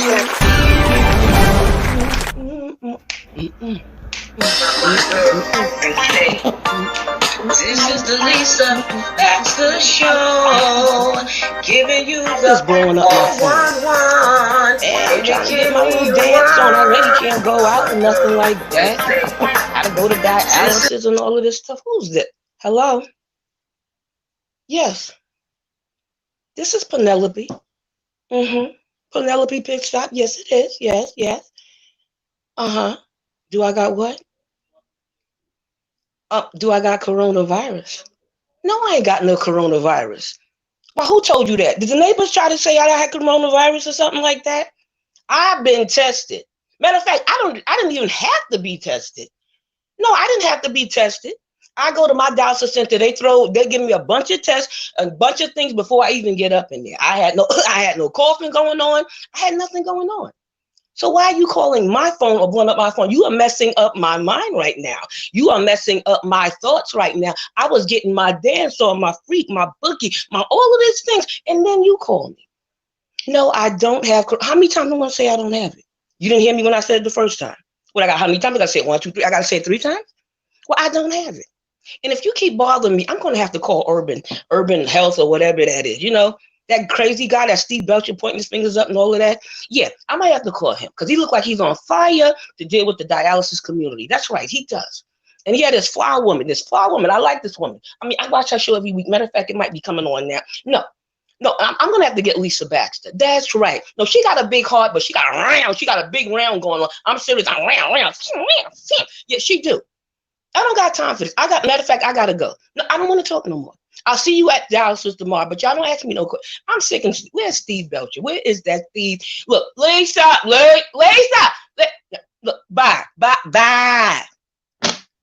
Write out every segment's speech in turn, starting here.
This is the Lisa Baxter Show, giving you the blowing up my phone. Hey, I'm trying to get my little dance on. I really can't go out or nothing like that. Gotta go to dialysis and all of this stuff. Who's this? Hello? Yes. This is Penelope. Penelope Pit Stop. Yes, it is. Yes. Do I got what? Do I got coronavirus? No, I ain't got no coronavirus. Well, who told you that? Did the neighbors try to say I had coronavirus or something like that? I've been tested. Matter of fact, I didn't even have to be tested. No, I didn't have to be tested. I go to my dialysis center. They give me a bunch of tests, a bunch of things before I even get up in there. I had no coughing going on. I had nothing going on. So why are you calling my phone or blowing up my phone? You are messing up my mind right now. You are messing up my thoughts right now. I was getting my dance on, my freak, my boogie, all of these things, and then you call me. No, I don't have. How many times am I going to say I don't have it? You didn't hear me when I said it the first time. How many times I got to say it? 1, 2, 3. I got to say it 3 times? Well, I don't have it. And if you keep bothering me, I'm going to have to call urban health or whatever that is. You know, that crazy guy, that Steve Belcher pointing his fingers up and all of that. Yeah, I might have to call him because he looked like he's on fire to deal with the dialysis community. That's right, he does. And he had this flower woman. I like this woman. I mean, I watch her show every week. Matter of fact, it might be coming on now. No, I'm going to have to get Lisa Baxter. That's right. No, she got a big heart, but she got a big round going on. I'm serious. I'm round. Yeah, she do. I don't got time for this. Matter of fact, I got to go. No, I don't want to talk no more. I'll see you at dialysis tomorrow, but y'all don't ask me no questions. I'm sick and where's Steve Belcher? Where is that Steve? Look, Lisa, look, bye.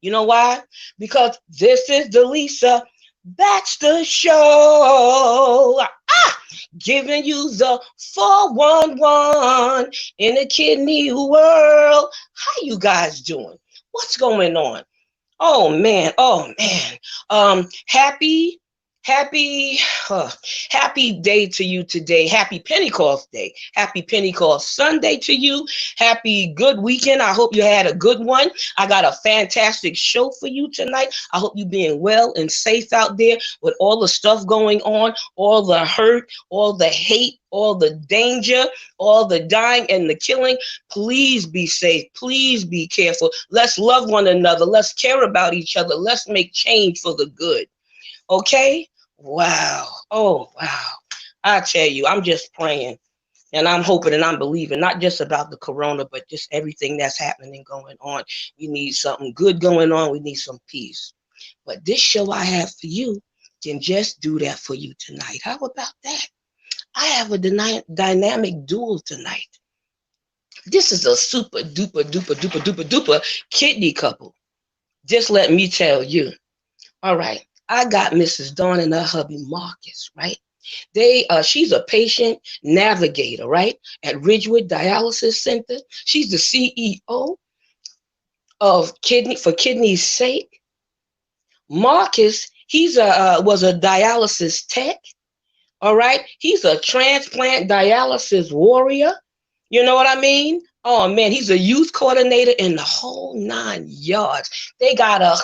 You know why? Because this is the Lisa Baxter Show. Giving you the 411 in the kidney world. How you guys doing? What's going on? Oh man. Happy day to you today. Happy Pentecost Day. Happy Pentecost Sunday to you. Happy good weekend. I hope you had a good one. I got a fantastic show for you tonight. I hope you being well and safe out there with all the stuff going on, all the hurt, all the hate, all the danger, all the dying and the killing. Please be safe. Please be careful. Let's love one another. Let's care about each other. Let's make change for the good. Okay? Wow. Oh, wow. I tell you, I'm just praying and I'm hoping and I'm believing, not just about the corona, but just everything that's happening and going on. We need something good going on. We need some peace. But this show I have for you can just do that for you tonight. How about that? I have a dynamic duo tonight. This is a super duper kidney couple. Just let me tell you. All right. I got Mrs. Dawn and her hubby Marcus, right? She's a patient navigator, right? At Ridgewood Dialysis Center. She's the CEO of For Kidney's Sake. Marcus, was a dialysis tech. All right. He's a transplant dialysis warrior. You know what I mean? Oh man, he's a youth coordinator in the whole 9 yards. They got a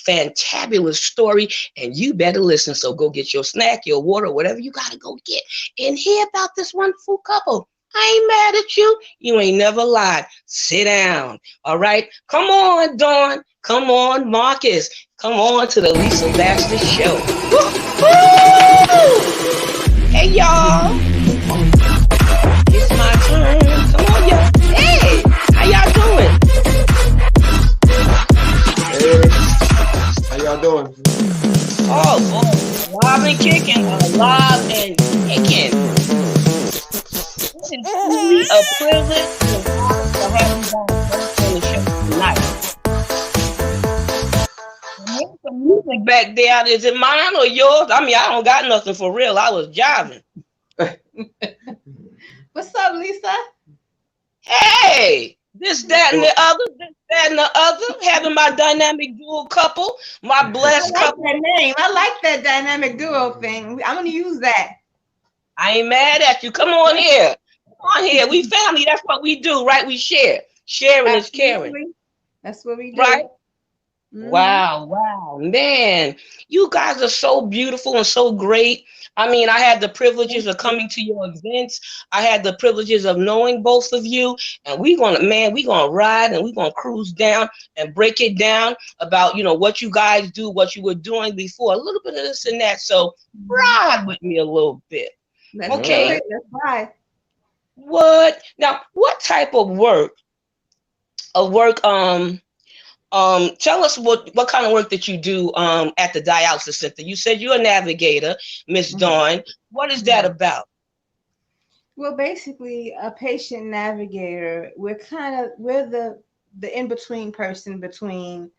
fantabulous story, and you better listen. So go get your snack, your water, whatever you gotta go get, and hear about this wonderful couple. I ain't mad at you. You ain't never lied. Sit down. All right. Come on, Dawn. Come on, Marcus. Come on to the Lisa Baxter Show. Woo-hoo! Hey, y'all. It's my turn. Come on, y'all. Hey, how y'all doing? Hey, how y'all doing? Oh, alive and kicking. Alive and kicking. It is truly a privilege to have you guys on the show tonight. There's some music back there. Is it mine or yours? I mean, I don't got nothing for real. I was jiving. What's up, Lisa? Hey, this, that, and the other. Having my dynamic dual couple, my blessed couple. That name. I like that dynamic duo thing. I'm going to use that. I ain't mad at you. Come on here. on here. We family. That's what we do, right? We share. Sharing is caring, Absolutely. That's what we do. right? Mhm. Wow, wow, man, you guys are so beautiful and so great. I mean, I had the privileges Thank of you. coming to your events. I had the privileges of knowing both of you, and we're gonna ride and we're gonna cruise down and break it down about what you guys do, what you were doing before, a little bit of this and that. So Mhm. ride with me a little bit, Let's All do okay? right. it. Let's ride. Now? What type of work? Tell us what kind of work that you do at the dialysis center. You said you're a navigator, Miss Mhm. Dawn. What is that Mhm. about? Well, basically, a patient navigator. We're the in between person between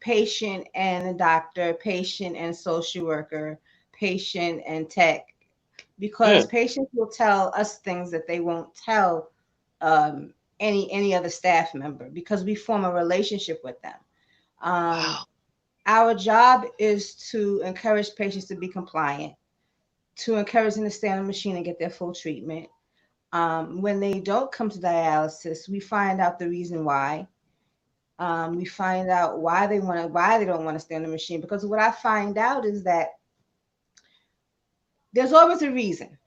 patient and the doctor, patient and social worker, patient and tech, because Mm, patients will tell us things that they won't tell any other staff member because we form a relationship with them. Um, wow. our job is to encourage patients to be compliant, to encourage them to stay on the machine and get their full treatment. When they don't come to dialysis, we find out the reason why. We find out why they don't want to stay on the machine. Because what I find out is that there's always a reason.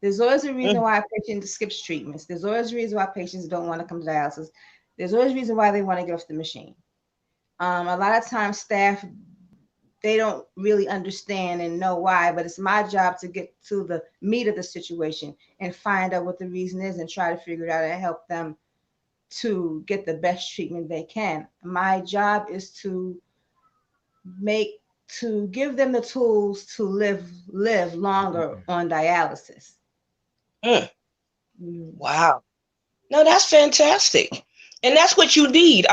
There's always a reason Mm, why a patient skips treatments. There's always a reason why patients don't want to come to dialysis. There's always a reason why they want to get off the machine. A lot of times, staff they don't really understand and know why, but it's my job to get to the meat of the situation and find out what the reason is and try to figure it out and help them to get the best treatment they can. My job is make to give them the tools to live longer on dialysis. mm, Mm. wow. No, that's fantastic. And that's what you need.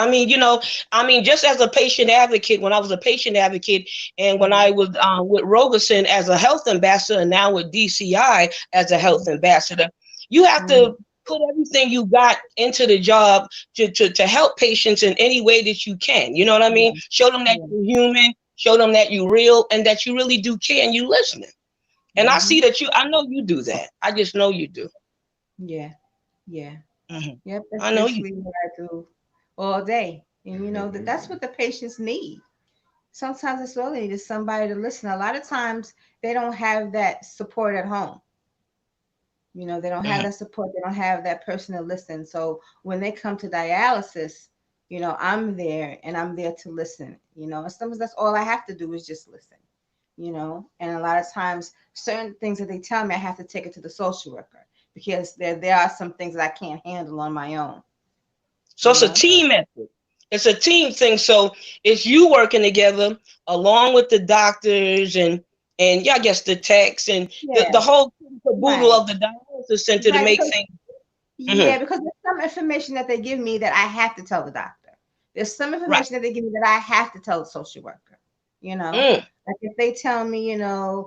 Just as a patient advocate, when I was a patient advocate and when I Mhm. was with Rogerson as a health ambassador and now with DCI as a health ambassador, you have Mhm. to put everything you got into the job to help patients in any way that you can. You know what I mean? Yeah, Show them that yeah. you're human, show them that you're real, and that you really do care and you listening. And Hmm. I know you do that. I just know you do. Yeah, yeah. Mhm. Yep, that's I know you. basically what I do all day. And that's what the patients need. Sometimes it's all they need is somebody to listen. A lot of times they don't have that support at home. They don't have Mhm. that support. They don't have that person to listen. So when they come to dialysis, I'm there and I'm there to listen. And sometimes that's all I have to do is just listen. And a lot of times certain things that they tell me, I have to take it to the social worker because there are some things that I can't handle on my own. So You it's a know? team effort. It's a team thing. So it's you working together along with the doctors and yeah, I guess the techs and the Yeah, whole caboodle right, of the dialysis center to right. make Because things. yeah, Mhm. because there's some information that they give me that I have to tell the doctor. There's some Right. information that they give me that I have to tell the social worker. Mm, Like if they tell me, oh,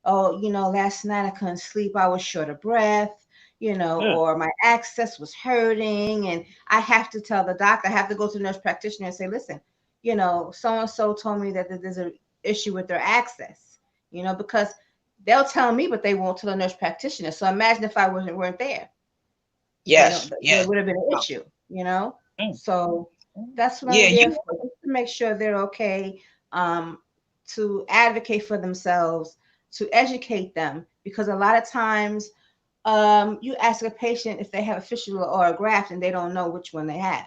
last night I couldn't sleep, I was short of breath, mm, or my access was hurting, and I have to tell the doctor, I have to go to the nurse practitioner and say, listen, so and so told me that there's an issue with their access, because they'll tell me, but they won't tell the nurse practitioner. So imagine if I weren't there, yes. there Yes. would have been an Wow. issue. Mm. So that's what Yeah. I'm there You. for, just to make sure they're okay, um, to advocate for themselves, to educate them, because a lot of times you ask a patient if they have a fistula or a graft and they don't know which one they have.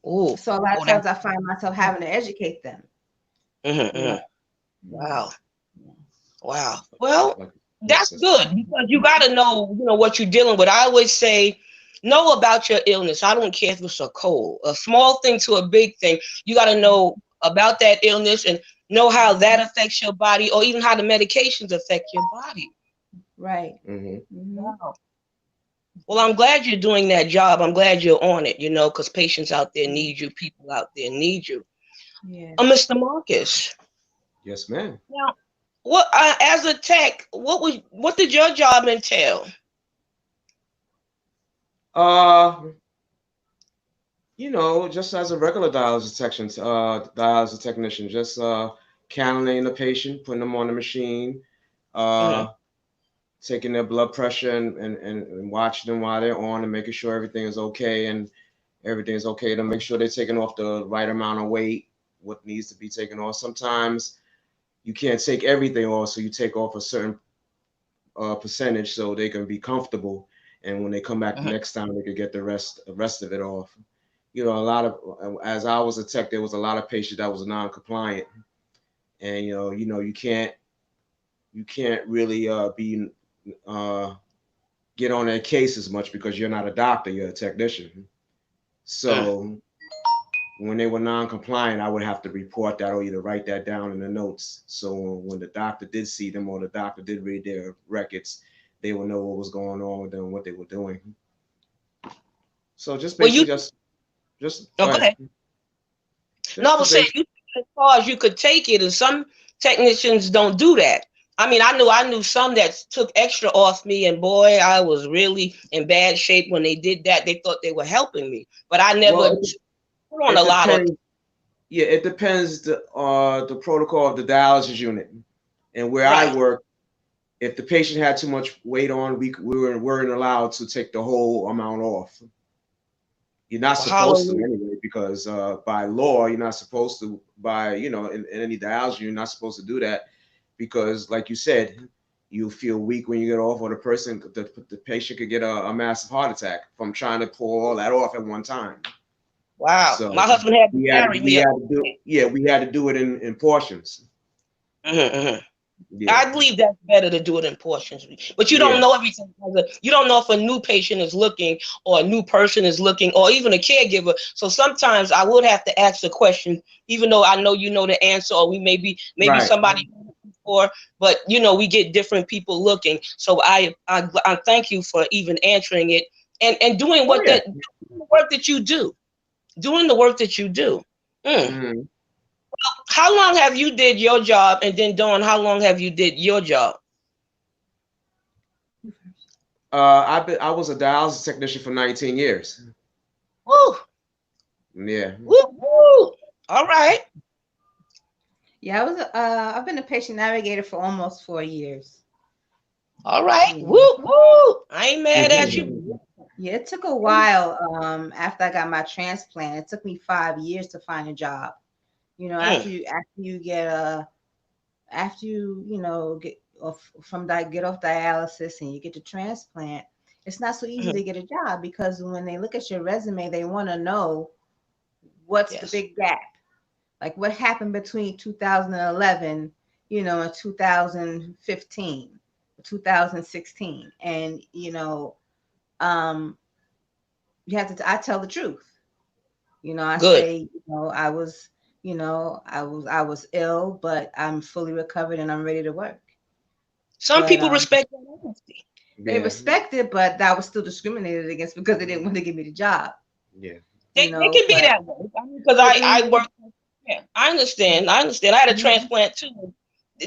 Oh. So a lot Oh. of That. times I find myself having to educate them, Mhm, you know. mhm. Mhm. Wow. Wow. Well, Like that's process. good because you got to know, what you're dealing with. I always say, know about your illness. I don't care if it's a cold, a small thing to a big thing. You got to know about that illness and know how that affects your body, or even how the medications affect your body. Right. Mm-hmm. Hmm. Wow. Well, I'm glad you're doing that job. I'm glad you're on it, because patients out there need you. People out there need you. Yes. Mr. Marcus. Yes, ma'am. Now, what as a tech, what did your job entail? Uh, just as a regular dialysis technician, just cannuling the patient, putting them on the machine, Mhm. uh, taking their blood pressure and watching them while they're on and making sure everything is okay and everything's okay to make sure they're taking off the right amount of weight, what needs to be taken off. Sometimes you can't take everything off, so you take off a certain percentage so they can be comfortable. And when they come back the next time, they could get the rest of it off. You know, a lot of as I was a tech, there was a lot of patients that was non-compliant, and you can't really be get on their case as much because you're not a doctor, you're a technician. So when they were non-compliant, I would have to report that or either write that down in the notes. So when the doctor did see them or the doctor did read their records, they would know what was going on with them, what they were doing. So just Well, basically just go ahead. No, I was saying, as far as you could take it, and some technicians don't do that. I mean, I knew some that took extra off me, and boy, I was really in bad shape when they did that. They thought they were helping me, but I never put on a lot of. Yeah, it depends the protocol of the dialysis unit, and where I work. If the patient had too much weight on, we weren't allowed to take the whole amount off. You're not supposed to anyway, because by law, you're not supposed to. In any dialysis, you're not supposed to do that, because, like you said, you feel weak when you get off, or the patient could get a massive heart attack from trying to pull all that off at one time. Wow, so my husband had to carry me. We had to do it in portions. I believe that's better to do it in portions, but you don't know everything. You don't know if a new patient is looking, or a new person is looking, or even a caregiver. So sometimes I would have to ask a question, even though I know you know the answer, or we maybe somebody before, but we get different people looking. So I thank you for even answering it and doing doing the work that you do, doing the work that you do. How long have you did your job, and then Dawn, how long have you did your job? I was a dialysis technician for 19 years. Woo. Yeah. Woo, woo. All right. Yeah, I've been a patient navigator for almost 4 years. All right. Yeah. Woo, woo. I ain't mad at you. Yeah, it took a while after I got my transplant. It took me 5 years to find a job. After you get get off dialysis and you get to transplant, it's not so easy to get a job, because when they look at your resume, they want to know what's the big gap, like what happened between 2011, and 2015, 2016, and you have to. I tell the truth. I say, I was ill, but I'm fully recovered and I'm ready to work. Some people respect that honesty. They respect it, but I was still discriminated against because they didn't want to give me the job. Yeah. They can be that way. Because I work. Yeah, I understand. I had a transplant too.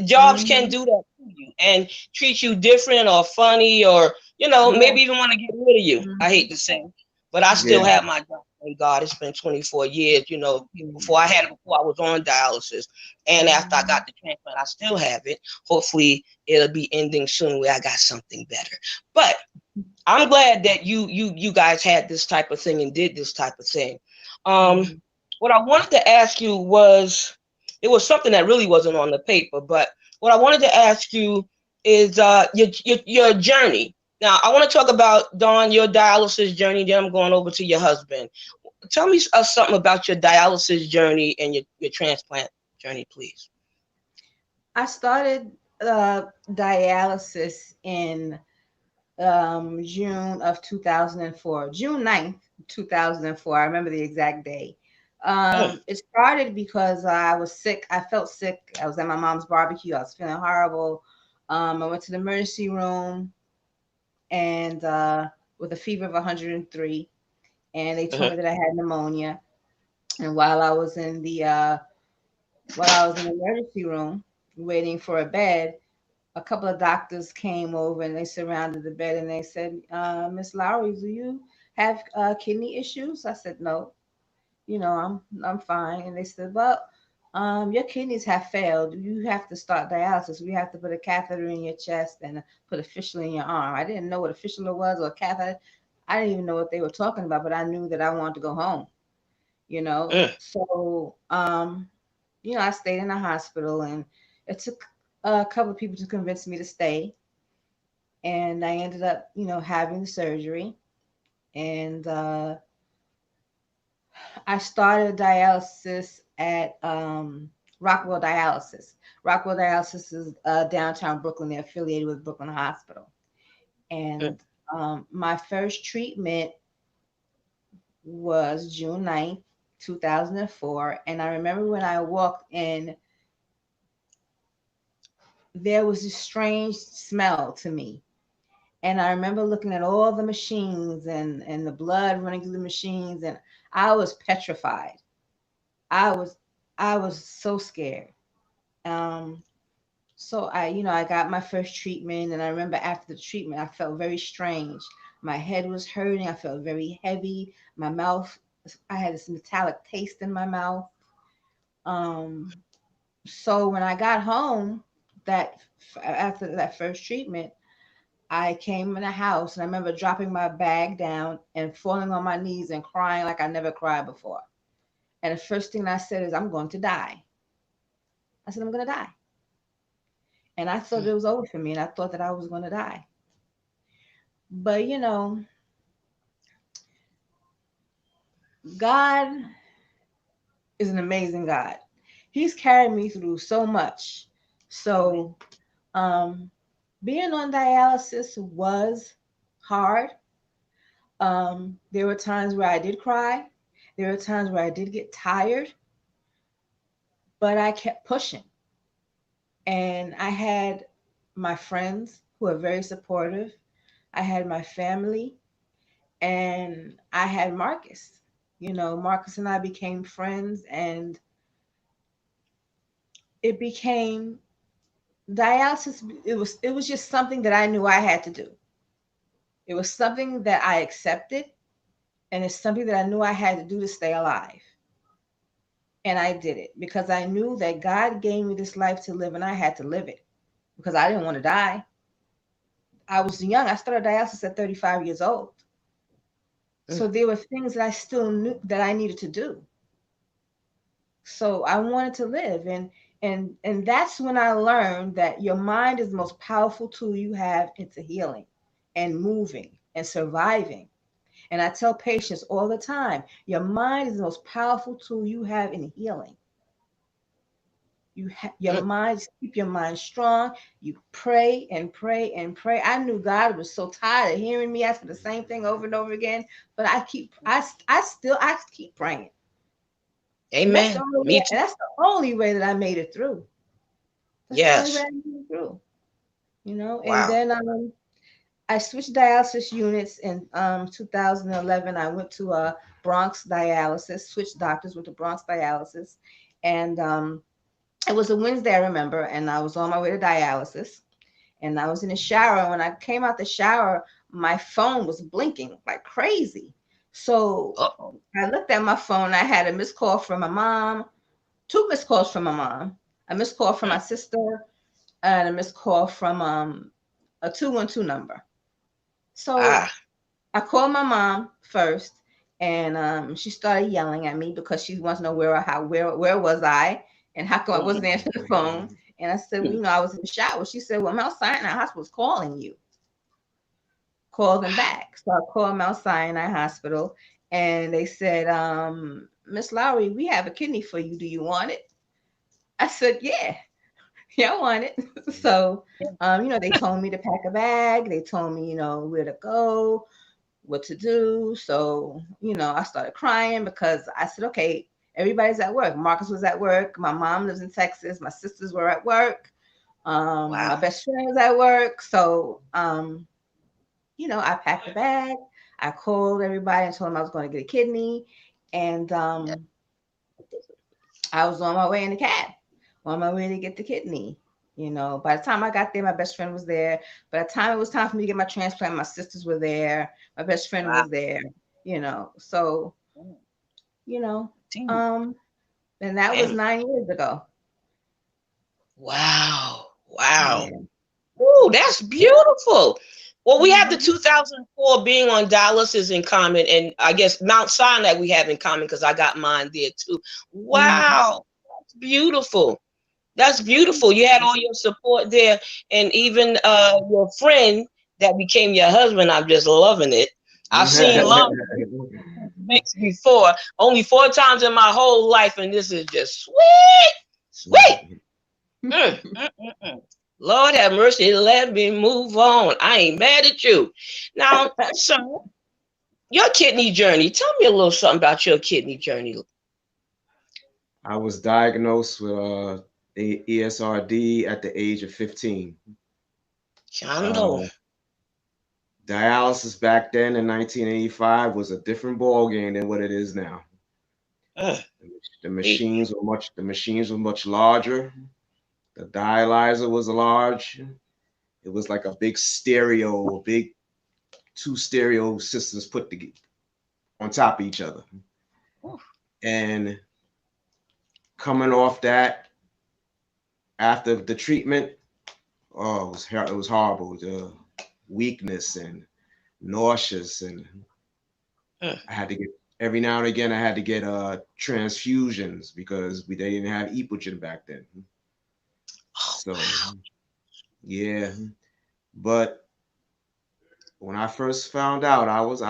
Jobs can do that to you and treat you different or funny, or maybe even want to get rid of you. I hate to say, but I still have my job. Thank God, it's been 24 years. Before I was on dialysis, and after I got the transplant, I still have it. Hopefully, it'll be ending soon where I got something better. But I'm glad that you guys had this type of thing and did this type of thing. What I wanted to ask you was, it was something that really wasn't on the paper, but what I wanted to ask you is your journey. Now, I want to talk about, Dawn, your dialysis journey, then I'm going over to your husband. Tell me something about your dialysis journey and your transplant journey, please. I started dialysis in June of 2004, June 9th, 2004. I remember the exact day. It started because I was sick. I felt sick. I was at my mom's barbecue. I was feeling horrible. I went to the emergency room and with a fever of 103, and they told me that I had pneumonia. And while I was in the emergency room waiting for a bed, a couple of doctors came over and they surrounded the bed and they said, Miss Lowry, do you have kidney issues? I said, no, I'm fine. And they said, well, your kidneys have failed. You have to start dialysis. We have to put a catheter in your chest and put a fistula in your arm. I didn't know what a fistula was or a catheter. I didn't even know what they were talking about, but I knew that I wanted to go home, you know. Mm. So, I stayed in the hospital, and it took a couple of people to convince me to stay. And I ended up, having the surgery. And I started dialysis at Rockwell Dialysis. Rockwell Dialysis is downtown Brooklyn. They're affiliated with Brooklyn Hospital. And my first treatment was June 9th, 2004. And I remember when I walked in, there was this strange smell to me. And I remember looking at all the machines and the blood running through the machines, and I was petrified. I was so scared. So I got my first treatment, and I remember after the treatment, I felt very strange. My head was hurting. I felt very heavy. My mouth, I had this metallic taste in my mouth. So when I got home, after that first treatment, I came in the house, and I remember dropping my bag down and falling on my knees and crying like I never cried before. And the first thing I said is, I'm going to die. I said, I'm going to die. And I thought it was over for me, and I thought that I was going to die. But, God is an amazing God. He's carried me through so much. So, being on dialysis was hard. There were times where I did cry. There were times where I did get tired, but I kept pushing. And I had my friends who are very supportive. I had my family, and I had Marcus. Marcus and I became friends, and it became dialysis. It was just something that I knew I had to do. It was something that I accepted, and it's something that I knew I had to do to stay alive. And I did it because I knew that God gave me this life to live, and I had to live it because I didn't want to die. I was young. I started dialysis at 35 years old. So there were things that I still knew that I needed to do. So I wanted to live. And that's when I learned that your mind is the most powerful tool you have into healing and moving and surviving. And I tell patients all the time, your mind is the most powerful tool you have in healing. Your mind, just keep your mind strong. You pray and pray and pray. I knew God was so tired of hearing me ask for the same thing over and over again, but I keep praying. Amen. Me too. And that's the only way that I made it through. That's Yes. the only way I made it through. Wow. And then I switched dialysis units in 2011. I went to Bronx dialysis, switched doctors, went to Bronx dialysis. And it was a Wednesday, I remember, and I was on my way to dialysis. And I was in the shower. When I came out the shower, my phone was blinking like crazy. So I looked at my phone. I had a missed call from my mom, 2 missed calls from my mom, a missed call from my sister, and a missed call from a 212 number. So I called my mom first, and she started yelling at me because she wants to know where was I and how come I wasn't answering the phone. And I said, well, I was in the shower. She said, well, Mount Sinai Hospital's calling you. Call them back. So I called Mount Sinai Hospital, and they said, Miss Lowry, we have a kidney for you. Do you want it? I said, yeah, I want it. So, they told me to pack a bag. They told me, where to go, what to do. So, I started crying because I said, okay, everybody's at work. Marcus was at work. My mom lives in Texas. My sisters were at work. My best friend was at work. So, I packed a bag. I called everybody and told them I was going to get a kidney. And I was on my way in the cab, on my way to get the kidney. By the time I got there, my best friend was there. By the time it was time for me to get my transplant, my sisters were there. My best friend was there, So, And that was 9 years ago. Wow. Wow. Yeah. Ooh, that's beautiful. Well, we have the 2004 being on dialysis in common, and I guess Mount Sinai we have in common because I got mine there too. Wow, that's beautiful. That's beautiful. You had all your support there, and even your friend that became your husband. I'm just loving it. I've seen love mix before, only 4 times in my whole life, and this is just sweet, sweet. Lord have mercy, let me move on. I ain't mad at you. Now, so your kidney journey. Tell me a little something about your kidney journey. I was diagnosed with ESRD at the age of 15. Chando. Dialysis back then in 1985 was a different ball game than what it is now. The machines were much larger. The dialyzer was large. It was like a big stereo, big 2 stereo systems put together on top of each other. And coming off that, after the treatment, oh, it was horrible. The weakness and nauseous, and I had to get every now and again. I had to get transfusions because they didn't have epogen back then. So yeah, but when I first found out, I was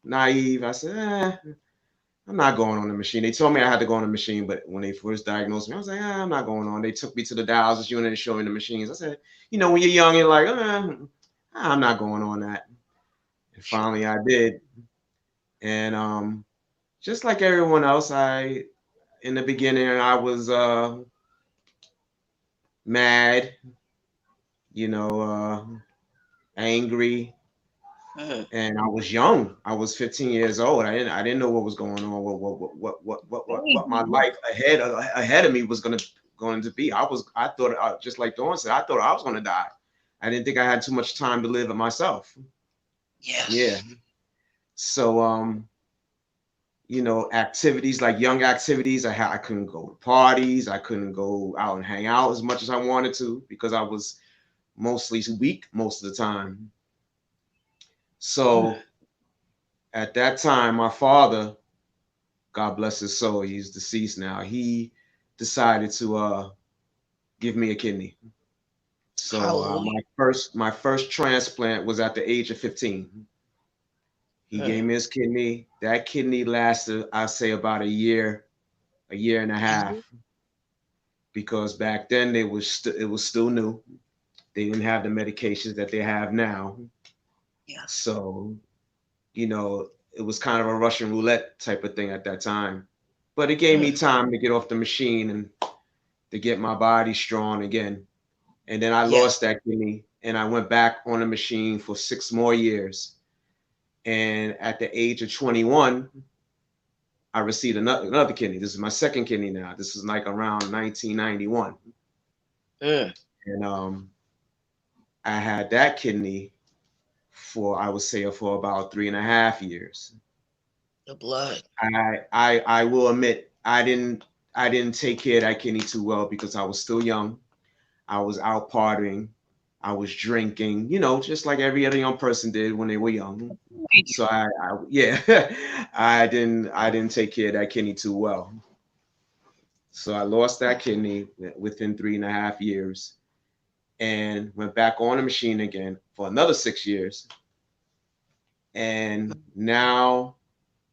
naive. I said, I'm not going on the machine. They told me I had to go on the machine, but when they first diagnosed me, I was like, I'm not going on. They took me to the dialysis unit and showed me the machines. I said, when you're young, you're like, I'm not going on that. And finally I did. And just like everyone else, in the beginning, I was mad, angry. And I was young. I was 15 years old. I didn't know what was going on. What my life ahead of me was going to be. I thought, just like Dawn said, I thought I was going to die. I didn't think I had too much time to live it myself. Yes. Yeah. So activities like young activities, I couldn't go to parties. I couldn't go out and hang out as much as I wanted to because I was mostly weak most of the time. So at that time, my father, God bless his soul, he's deceased now. He decided to give me a kidney. So my first transplant was at the age of 15. He gave me his kidney. That kidney lasted, I say, about a year and a half, because back then it was still new. They didn't have the medications that they have now. Yeah. So, it was kind of a Russian roulette type of thing at that time. But it gave me time to get off the machine and to get my body strong again. And then I lost that kidney and I went back on the machine for 6 more years. And at the age of 21, I received another kidney. This is my second kidney now. This is like around 1991. And I had that kidney for, I would say, for about 3.5 years. The blood. I will admit I didn't take care of that kidney too well because I was still young. I was out partying. I was drinking, just like every other young person did when they were young. So I didn't take care of that kidney too well. So I lost that kidney within 3.5 years and went back on the machine again for another 6 years. And now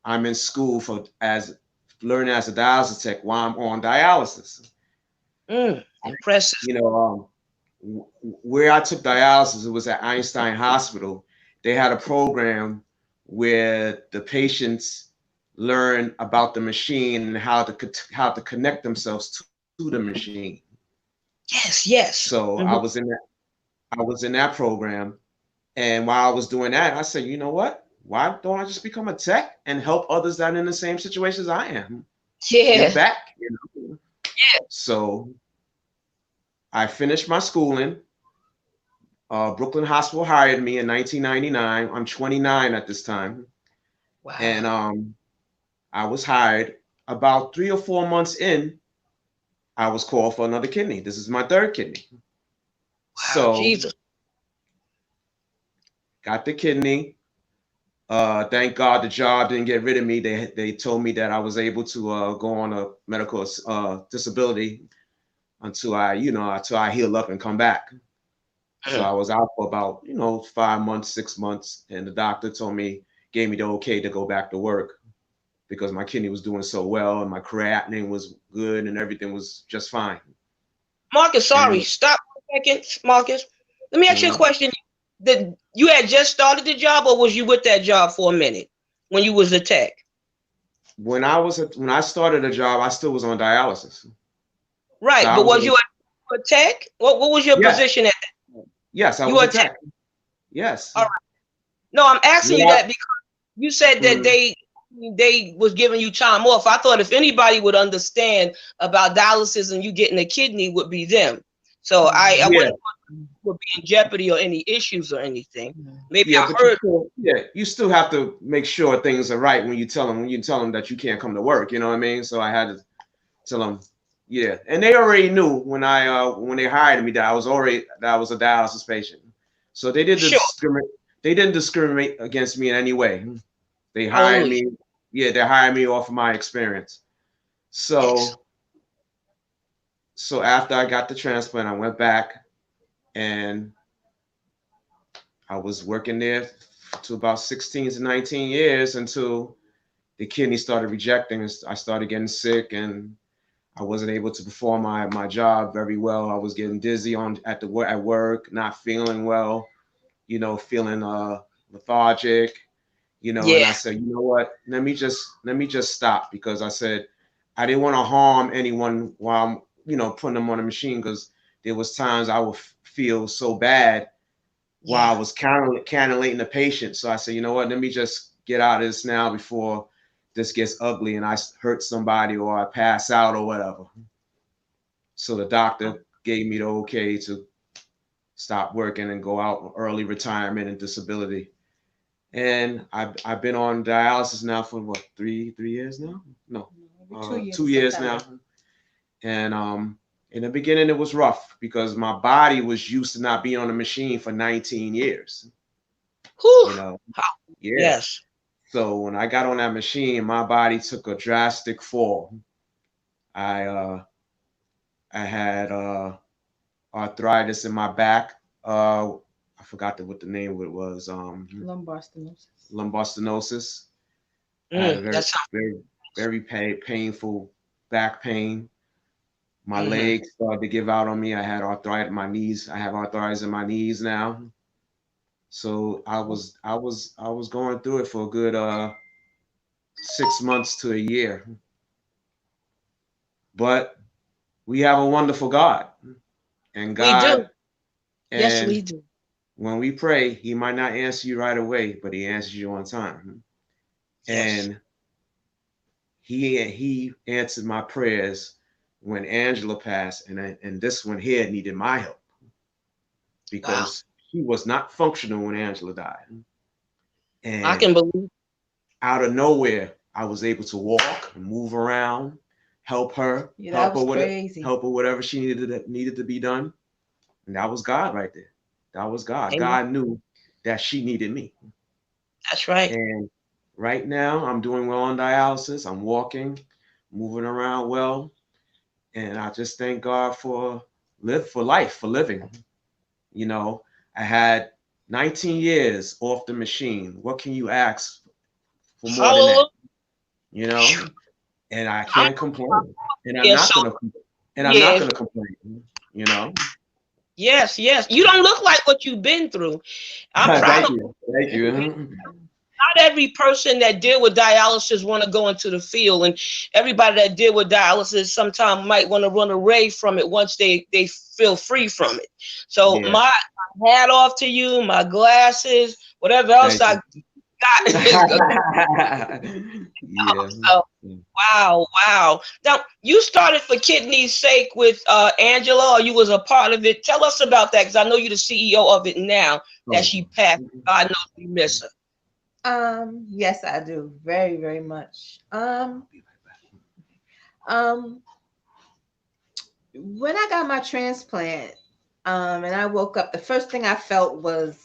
I'm in school learning as a dialysis tech while I'm on dialysis. Impressive. Where I took dialysis, it was at Einstein Hospital. They had a program where the patients learn about the machine and how to connect themselves to the machine. Yes. So I was in that program, and while I was doing that, I said, you know what? Why don't I just become a tech and help others that are in the same situation as I am? Give back. Yeah. So I finished my schooling. Brooklyn Hospital hired me in 1999. I'm 29 at this time. Wow. And I was hired. about 3 or 4 months in, I was called for another kidney. This is my third kidney. Wow, So Jesus. got the kidney. Thank God the job didn't get rid of me. They told me that I was able to go on a medical disability until I heal up and come back. So I was out for about 5 months, 6 months, and the doctor gave me the okay to go back to work because my kidney was doing so well and my creatinine was good and everything was just fine. Marcus, sorry, And, stop for a second, Marcus. Let me ask you a Mhm. question. Did you had just started the job, or was you with that job for a minute when you was a tech? When I started the job, I still was on dialysis. So Right, I but was was you a tech? What was your yes, position at that time? yes, I You was were a a tech. tech. Yes. All right. No, I'm asking you What that because you said that Mhm. they was giving you time off. I thought if anybody would understand about dialysis and you getting a kidney would be them. So I Yeah, wouldn't would be in jeopardy or any issues or anything. Maybe yeah, I but heard. you still have to make sure things are right when you tell them that you can't come to work. You know what I mean? So I had to tell them, yeah, and they already knew when they hired me that I was a dialysis patient. So Sure. they didn't discriminate against me in any way. They hired Hallelujah. me. Yeah, they hired me off of my experience. Yes. So after I got the transplant, I went back and I was working there to about 16 to 19 years until the kidney started rejecting. I started getting sick and I wasn't able to perform my job very well. I was getting dizzy at work, not feeling well, feeling lethargic, and Yeah. I said, you know what, let me just stop because I said I didn't want to harm anyone while I'm, putting them on a machine because there was times I would feel so bad while I Yeah. was cannulating the patient. So I said, you know what, let me just get out of this now before this gets ugly and I hurt somebody or I pass out or whatever. So the doctor gave me the okay to stop working and go out early retirement and disability. And I've been on dialysis now for what, three years now? No, 2 years 2 years now. And in the beginning it was rough because my body was used to not being on a machine for 19 years. Whew. You know, How- yeah. Yes. So when I got on that machine, my body took a drastic fall. I I had arthritis in my back. I forgot what the name of it was. Lumbar stenosis. Lumbar stenosis. I had a very, That's very, very painful back pain. My mm-hmm. legs started to give out on me. I had arthritis in my knees. I have arthritis in my knees now. So I was going through it for a good 6 months to a year. But we have a wonderful God, and We do. God, Yes, we and do. when we pray, He might not answer you right away, but He answers you on time. Yes. And He answered my prayers when Angela passed, and this one here needed my help Wow. because she was not functional when Angela died. I And can believe. out of nowhere, I was able to walk and move around, help her, Yeah, that was crazy. help her whatever she needed to be done. And that was God right there. That was God. Amen. God knew that she needed me. That's right. And right now, I'm doing well on dialysis. I'm walking, moving around well, and I just thank God for life, for living. You know, I had 19 years off the machine. What can you ask for more than that? Hallelujah. You know, and I I'm can't complain, and I'm here, not so gonna, yeah. complain. You know, Yes, yes. You don't look like what you've been through. I'm proud thank of you, thank you. you. Not every person that deal with dialysis want to go into the field, and everybody that deal with dialysis sometimes might want to run away from it once they feel free from it. So Yeah, my hat off to you, my glasses, whatever else thank I you. got is good. Yeah. So, wow, wow. Now you started for kidney's sake with Angela, or you was a part of it. Tell us about that, because I know you're the CEO of it now that Oh. she passed. God knows we miss her. Yes, I do. Very, very much. When I got my transplant, and I woke up, the first thing I felt was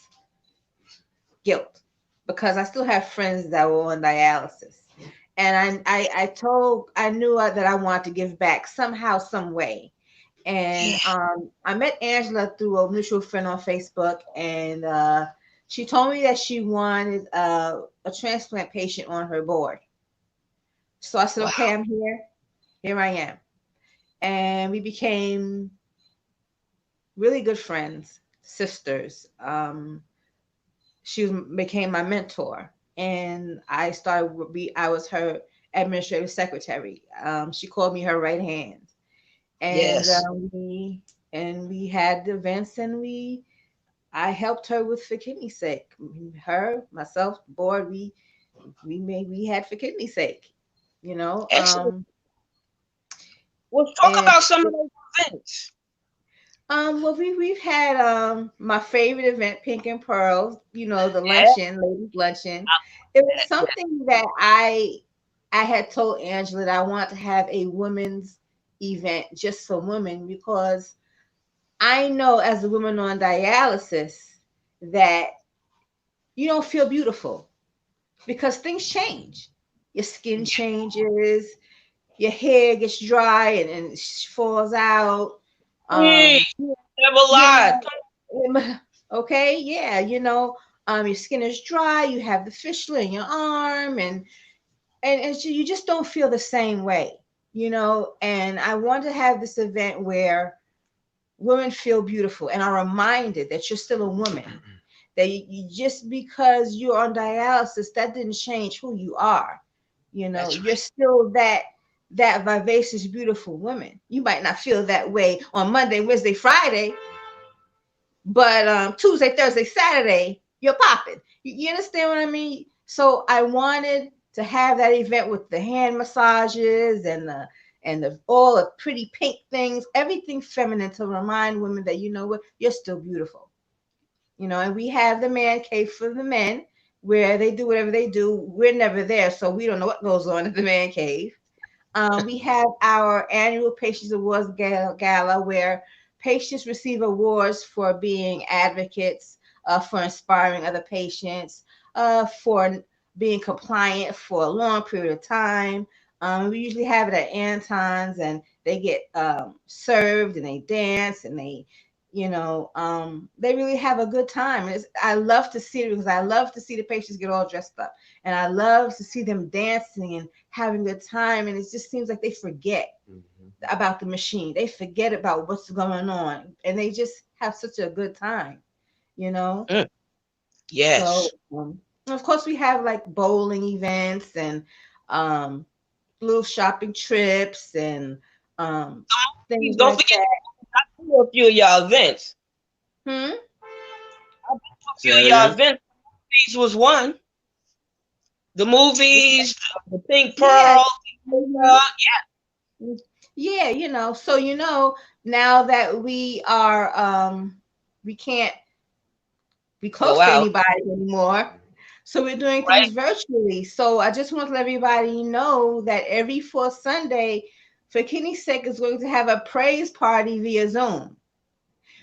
guilt, because I still have friends that were on dialysis. And I knew that I wanted to give back somehow, some way. And I met Angela through a mutual friend on Facebook, and she told me that she wanted a transplant patient on her board. So I said, okay, I'm here. Here I am. And we became really good friends, sisters. She became my mentor, and I was her administrative secretary. She called me her right hand, and we had events, and I helped her with For Kidney's Sake. Her, myself, the board, we had For Kidney's Sake. Excellent. Well, talk about some of those events. Well, we've had my favorite event, Pink and Pearls. The luncheon, ladies' luncheon. It was something that I had told Angela that I want to have a women's event just for women, because I know as a woman on dialysis that you don't feel beautiful because things change. Your skin changes, your hair gets dry and it falls out. Never lied. Okay, yeah, your skin is dry, you have the fistula in your arm, and you just don't feel the same way, and I want to have this event where women feel beautiful and are reminded that you're still a woman, that you just because you're on dialysis, that didn't change who you are. You're still that vivacious, beautiful woman. You might not feel that way on Monday, Wednesday, Friday, but Tuesday, Thursday, Saturday, you're popping. You understand what I mean? So I wanted to have that event with the hand massages and all the pretty pink things, everything feminine, to remind women that, you're still beautiful. And we have the man cave for the men, where they do whatever they do. We're never there, so we don't know what goes on at the man cave. We have our annual Patients Awards Gala, where patients receive awards for being advocates, for inspiring other patients, for being compliant for a long period of time. We usually have it at Anton's, and they get served, and they dance, and they really have a good time. I love to see it, because I love to see the patients get all dressed up, and I love to see them dancing and having a good time. And it just seems like they forget about the machine. They forget about what's going on, and they just have such a good time, Yes. So, of course, we have like bowling events and little shopping trips and things Don't like forget that. a few of y'all events. Hmm? A few of y'all events. Movies was one. The movies, the Pink Pearl. Yeah, so now that we are we can't be close to anybody anymore, so we're doing things virtually. So I just want to let everybody know that every fourth Sunday, For Kidney's Sake is going to have a praise party via Zoom,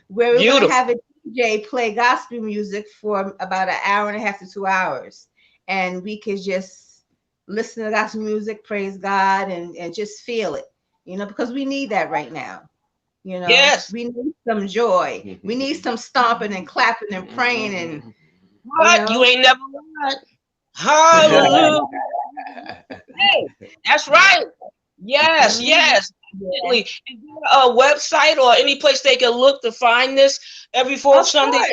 where we're going to have a DJ play gospel music for about an hour and a half to 2 hours, and we could just listen to gospel music, praise God, and just feel it, because we need that right now. Yes. We need some joy. We need some stomping and clapping and praying and You ain't never lied. Hallelujah. Hey, that's right. Yes. Definitely. Is there a website or any place they can look to find this every fourth Sunday?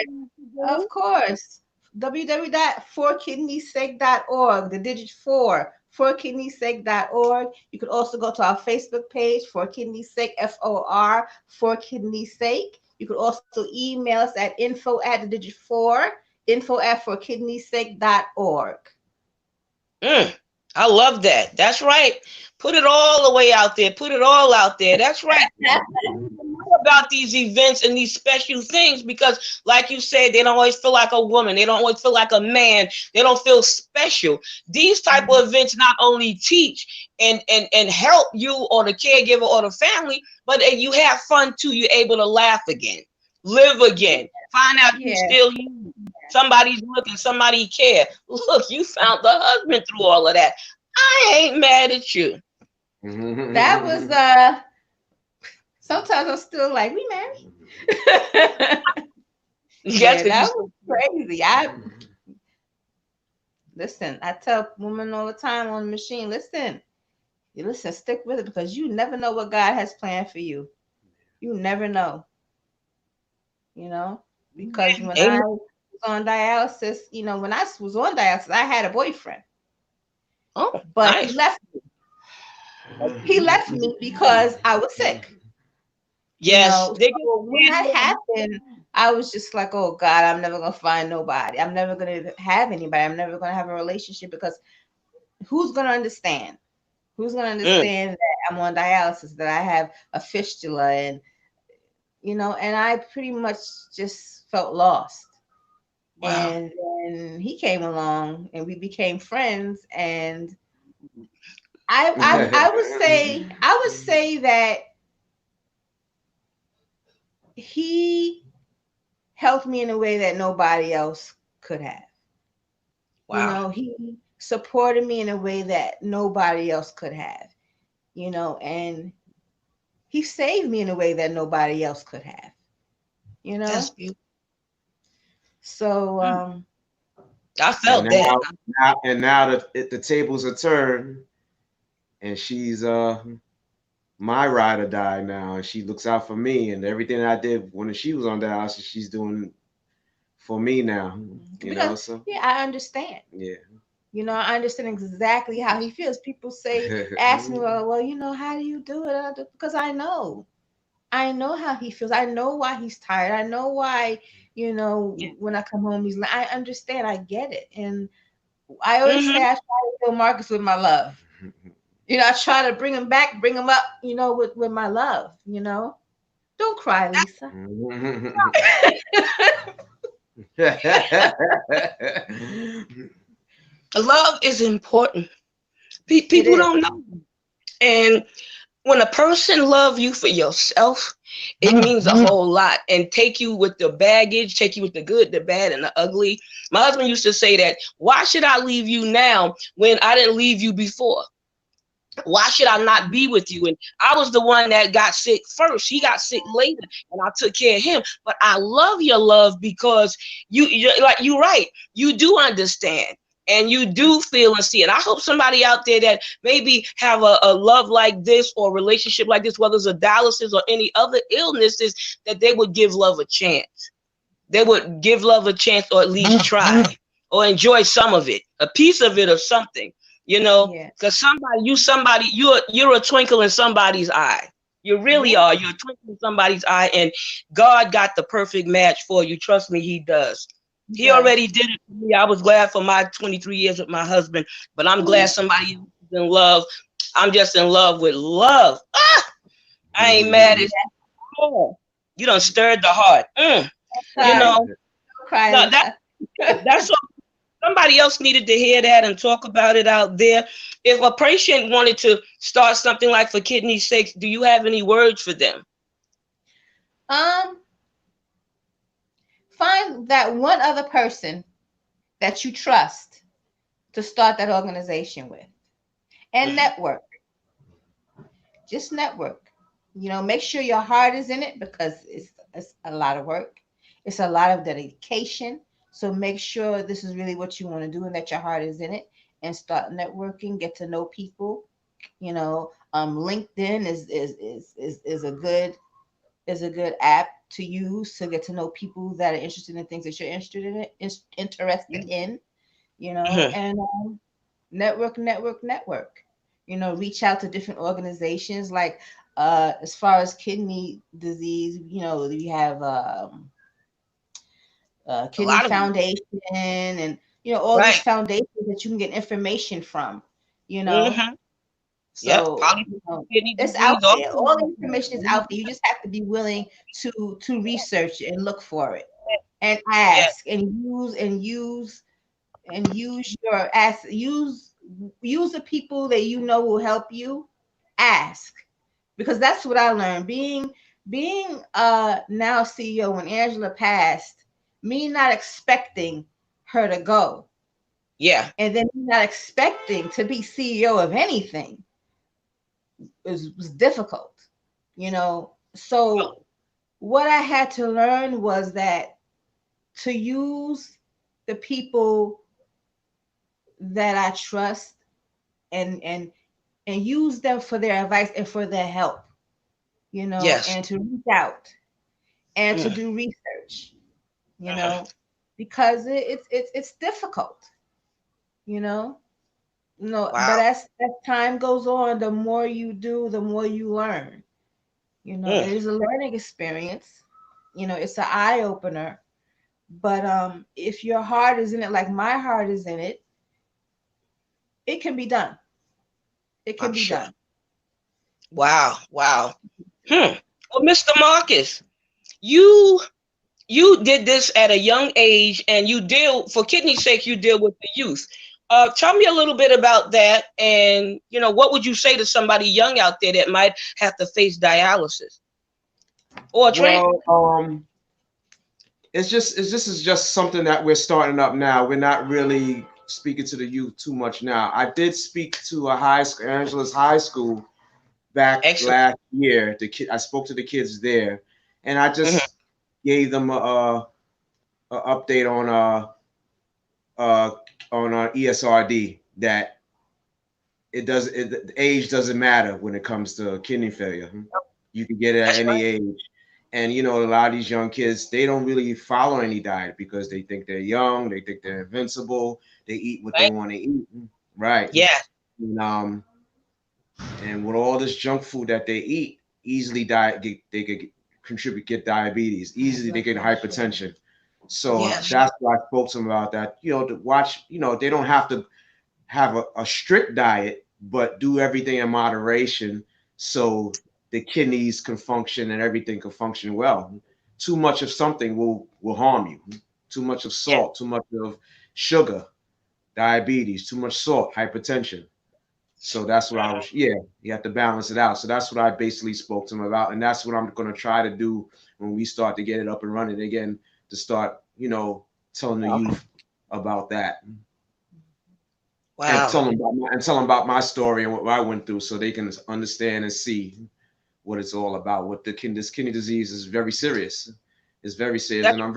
Of course. www.forkidneysake.org, the digit 4, forkidneysake.org. You could also go to our Facebook page, For Kidney's Sake, FOR, For Kidney's Sake. You could also email us at info@4, info@forkidneysake.org. I love that. That's right. Put it all the way out there. Put it all out there. That's right. about these events and these special things because, like you said, they don't always feel like a woman. They don't always feel like a man. They don't feel special. These type of events not only teach and help you or the caregiver or the family, but you have fun too. You're able to laugh again, live again, find out you still you. Somebody's looking, somebody care. Look, you found the husband through all of that. I ain't mad at you. That was sometimes I'm still like, we married. Yes, that was crazy. Listen, I tell women all the time on the machine, listen, stick with it because you never know what God has planned for you. You never know. You know, because when I was on dialysis, when I was on dialysis, I had a boyfriend. Oh, but nice. he left me. He left me because I was sick. Yes. So when that happened, I was just like, oh God, I'm never gonna find nobody. I'm never gonna have anybody. I'm never gonna have a relationship because who's gonna understand? Who's gonna understand that I'm on dialysis, that I have a fistula, and and I pretty much just felt lost. Wow. And then he came along and we became friends, and I would say that he helped me in a way that nobody else could have. Wow. He supported me in a way that nobody else could have. And he saved me in a way that nobody else could have. That's beautiful. So I felt that. Now the tables are turned, and she's my ride or die now, and she looks out for me, and everything I did when she was on dialysis, she's doing for me now. So yeah, I understand. Yeah. I understand exactly how he feels. People ask me, well, how do you do it? Because I know how he feels. I know why he's tired. I know why, when I come home, I understand. I get it. And I always say I try to fill Marcus with my love. I try to bring him back, bring him up, with my love, Don't cry, Lisa. Love is important. People don't know. And when a person love you for yourself, it means a whole lot, and take you with the baggage, take you with the good, the bad, and the ugly. My husband used to say that, why should I leave you now when I didn't leave you before? Why should I not be with you? And I was the one that got sick first. He got sick later, and I took care of him. But I love your love because you're right. You do understand. And you do feel and see it. I hope somebody out there that maybe have a love like this or a relationship like this, whether it's a dialysis or any other illnesses, that they would give love a chance. They would give love a chance, or at least try, or enjoy some of it, a piece of it or something, because you're a twinkle in somebody's eye. You really are. You're a twinkle in somebody's eye, and God got the perfect match for you. Trust me, he does. He already did it for me. I was glad for my 23 years with my husband, but I'm glad somebody else is in love. I'm just in love with love. I ain't mad at you. You done stirred the heart. That's all. Somebody else needed to hear that and talk about it out there. If a patient wanted to start something like For Kidney's Sake, do you have any words for them? Find that one other person that you trust to start that organization with, and network. Just network. Make sure your heart is in it, because it's a lot of work. It's a lot of dedication. So make sure this is really what you want to do and that your heart is in it, and start networking, get to know people. LinkedIn is a good app to use to get to know people that are interested in things that you're interested in, and network. Reach out to different organizations, like as far as kidney disease, you have Kidney Foundation, and all these foundations that you can get information from. Yep. So Kidney it's disease. out there. All the information is out there. You just have to be willing to research and look for it and Yeah. ask and use your ask use the people that you know will help you. Ask, because that's what I learned being now CEO. When Angela passed, me not expecting her to go, Yeah. and then me not expecting to be CEO of anything was difficult, So what I had to learn was that to use the people that I trust and use them for their advice and for their help, Yes. and to reach out and to do research, because it's difficult, No, but Wow. as time goes on, the more you do, the more you learn. It is a learning experience. It's an eye opener. But if your heart is in it, like my heart is in it, it can be done. It can I'm be sure. done. Wow. Wow. Well, Mr. Marcus, you did this at a young age, and you deal, for kidney's sake, you deal with the youth. Tell me a little bit about that, and what would you say to somebody young out there that might have to face dialysis or transplant? Well, it's just something that we're starting up now. We're not really speaking to the youth too much now. I did speak to Angela's high school back Excellent. last year. I spoke to the kids there, and I just gave them a update on ESRD, that the age doesn't matter when it comes to kidney failure. You can get it at That's any right. age. And a lot of these young kids, they don't really follow any diet because they think they're young, they think they're invincible, they eat what they Right. want to eat. Right. Yeah. And with all this junk food that they eat, easily they could get diabetes. Easily they get hypertension. So Yes. that's why I spoke to them about that. To watch, they don't have to have a strict diet, but do everything in moderation so the kidneys can function and everything can function well. Too much of something will harm you. Too much of Yeah. salt, too much of sugar, diabetes, too much salt, hypertension. So that's what you have to balance it out. So that's what I basically spoke to him about. And that's what I'm going to try to do when we start to get it up and running again, to start, telling the youth about that. And Wow. tell them about my story and what I went through, so they can understand and see what it's all about. This kidney disease is very serious. It's very serious, and I'm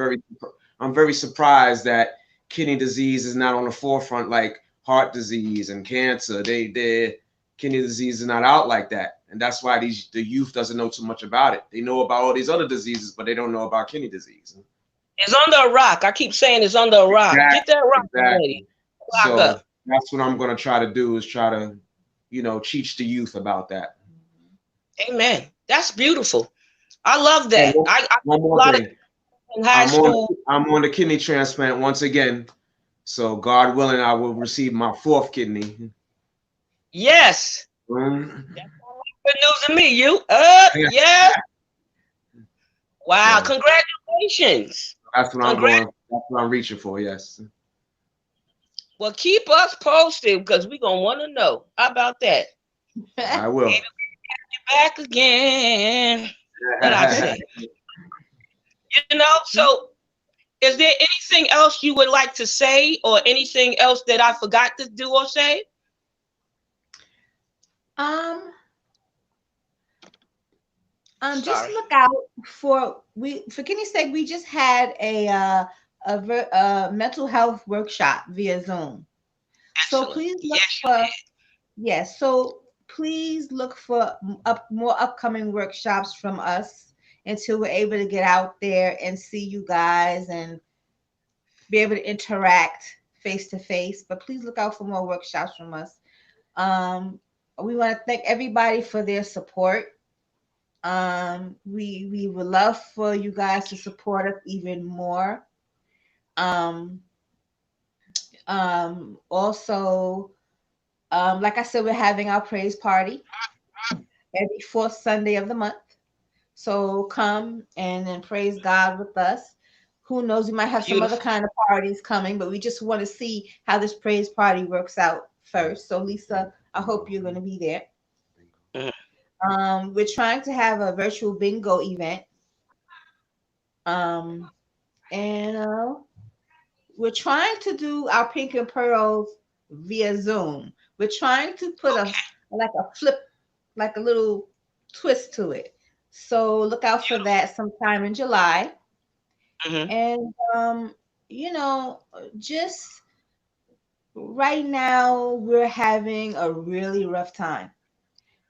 very surprised that kidney disease is not on the forefront like heart disease and cancer. Their kidney disease is not out like that, and that's why the youth doesn't know too much about it. They know about all these other diseases, but they don't know about kidney disease. It's under a rock. I keep saying it's under a rock. Get that rock ready. Rock So up. that's what I'm going to try to do, is try to, teach the youth about that. Amen. That's beautiful. I love that. And I one a more lot of thing. in high school. I'm on the kidney transplant once again. So God willing, I will receive my 4th kidney. Yes. Mm. That's good news to me. You up? Yes. Wow. So Congratulations. that's what I'm going. That's what I'm reaching for. Yes. Well, keep us posted, because we're gonna want to know. How about that? I will. Maybe we'll get back again. What I say. So is there anything else you would like to say, or anything else that I forgot to do or say? Just look out for kidney's sake. We just had a mental health workshop via Zoom. Excellent. So please look for So please look for more upcoming workshops from us until we're able to get out there and see you guys and be able to interact face to face. But please look out for more workshops from us. We want to thank everybody for their support. We would love for you guys to support us even more. Also, Like I said, we're having our praise party every fourth Sunday of the month. So come and then praise God with us. Who knows, we might have some other kind of parties coming, but we just want to see how this praise party works out first. So Lisa, I hope you're going to be there. We're trying to have a virtual bingo event. And we're trying to do our Pink and Pearls via Zoom. We're trying to put a flip, like a little twist to it. So look out for that sometime in July. And just right now we're having a really rough time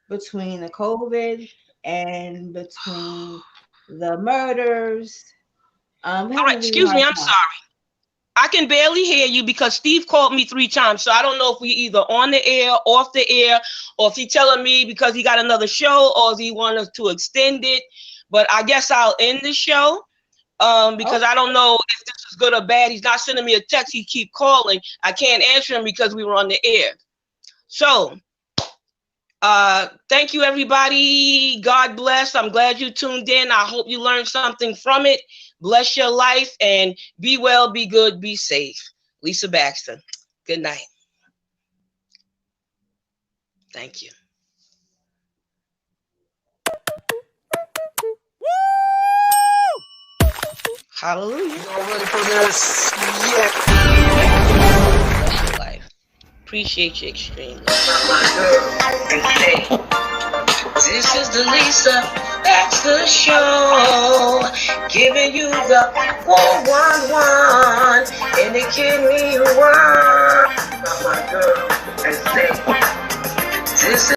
between the COVID and between the murders. All right, excuse me, I'm sorry. I can barely hear you because Steve called me 3 times. So I don't know if we either on the air, off the air, or if he's telling me because he got another show or if he wants us to extend it. But I guess I'll end the show because I don't know if this is good or bad. He's not sending me a text. He keep calling. I can't answer him because we were on the air. So thank you, everybody. God bless. I'm glad you tuned in. I hope you learned something from it. Bless your life and be well, be good, be safe. Lisa Baxter. Good night. Thank you. Hallelujah. You ready for this? Yeah. Bless your life. Appreciate you extremely. This is the Lisa Baxter Show, giving you the 411 and the kidney one. My girl, and say, this is